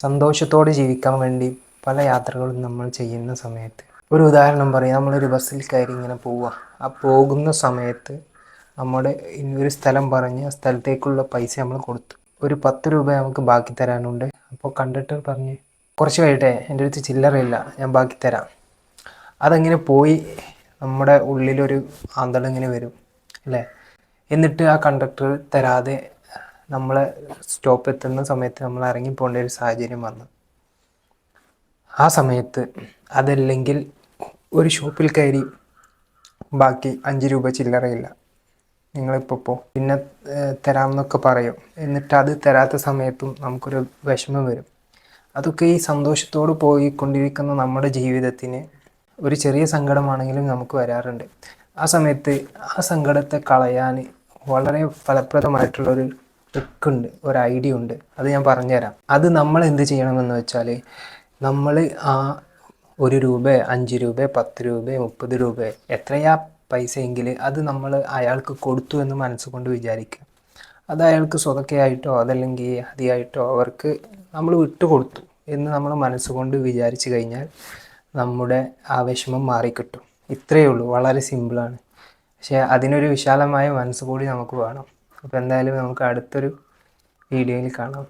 സന്തോഷത്തോടെ ജീവിക്കാൻ വേണ്ടി പല യാത്രകളും നമ്മൾ ചെയ്യുന്ന സമയത്ത് ഒരു ഉദാഹരണം പറയാം. നമ്മളൊരു ബസ്സിൽ കയറി ഇങ്ങനെ പോവുക. ആ പോകുന്ന സമയത്ത് നമ്മുടെ ഇന്നൊരു സ്ഥലം പറഞ്ഞ് ആ സ്ഥലത്തേക്കുള്ള പൈസ നമ്മൾ കൊടുത്തു. ഒരു 10 രൂപ നമുക്ക് ബാക്കി തരാനുണ്ട്. അപ്പോൾ കണ്ടക്ടർ പറഞ്ഞ് കുറച്ച് കഴിയട്ടെ, എൻ്റെ അടുത്ത് ചില്ലറയില്ല, ഞാൻ ബാക്കി തരാം. അതങ്ങനെ പോയി നമ്മുടെ ഉള്ളിലൊരു ആന്തളിങ്ങനെ വരും അല്ലേ. എന്നിട്ട് ആ കണ്ടക്ടർ തരാതെ നമ്മളെ സ്റ്റോപ്പ് എത്തുന്ന സമയത്ത് നമ്മൾ ഇറങ്ങിപ്പോകേണ്ട ഒരു സാഹചര്യം വന്നു. ആ സമയത്ത് അതല്ലെങ്കിൽ ഒരു ഷോപ്പിൽ കയറി ബാക്കി 5 രൂപ ചില്ലറയില്ല, നിങ്ങളിപ്പോൾ പിന്നെ തരാമെന്നൊക്കെ പറയും. എന്നിട്ട് അത് തരാത്ത സമയത്തും നമുക്കൊരു വിഷമം വരും. അതൊക്കെ ഈ സന്തോഷത്തോട് പോയിക്കൊണ്ടിരിക്കുന്ന നമ്മുടെ ജീവിതത്തിന് ഒരു ചെറിയ സങ്കടമാണെങ്കിലും നമുക്ക് വരാറുണ്ട്. ആ സമയത്ത് ആ സങ്കടത്തെ കളയാൻ വളരെ ഫലപ്രദമായിട്ടുള്ളൊരു ട്രിക്കുണ്ട്, ഒരു ഐഡിയ ഉണ്ട്. അത് ഞാൻ പറഞ്ഞുതരാം. അത് നമ്മൾ എന്ത് ചെയ്യണമെന്ന് വെച്ചാൽ, നമ്മൾ ആ 1 രൂപ, 5 രൂപ, 10 രൂപ, 30 രൂപ, എത്രയാ പൈസയെങ്കിൽ അത് നമ്മൾ അയാൾക്ക് കൊടുത്തു എന്ന് മനസ്സുകൊണ്ട് വിചാരിക്കുക. അത് അയാൾക്ക് സ്വതക്കയായിട്ടോ അതല്ലെങ്കിൽ ഹദിയായിട്ടോ അവർക്ക് നമ്മൾ വിട്ടുകൊടുത്തു എന്ന് നമ്മൾ മനസ്സുകൊണ്ട് വിചാരിച്ചു കഴിഞ്ഞാൽ നമ്മുടെ ആ വിഷമം മാറിക്കിട്ടും. ഇത്രയേ ഉള്ളൂ, വളരെ സിമ്പിളാണ്. പക്ഷേ അതിനൊരു വിശാലമായ മനസ്സ് കൂടി നമുക്ക് വേണം. അപ്പോൾ എന്തായാലും നമുക്ക് അടുത്തൊരു വീഡിയോയിൽ കാണാം.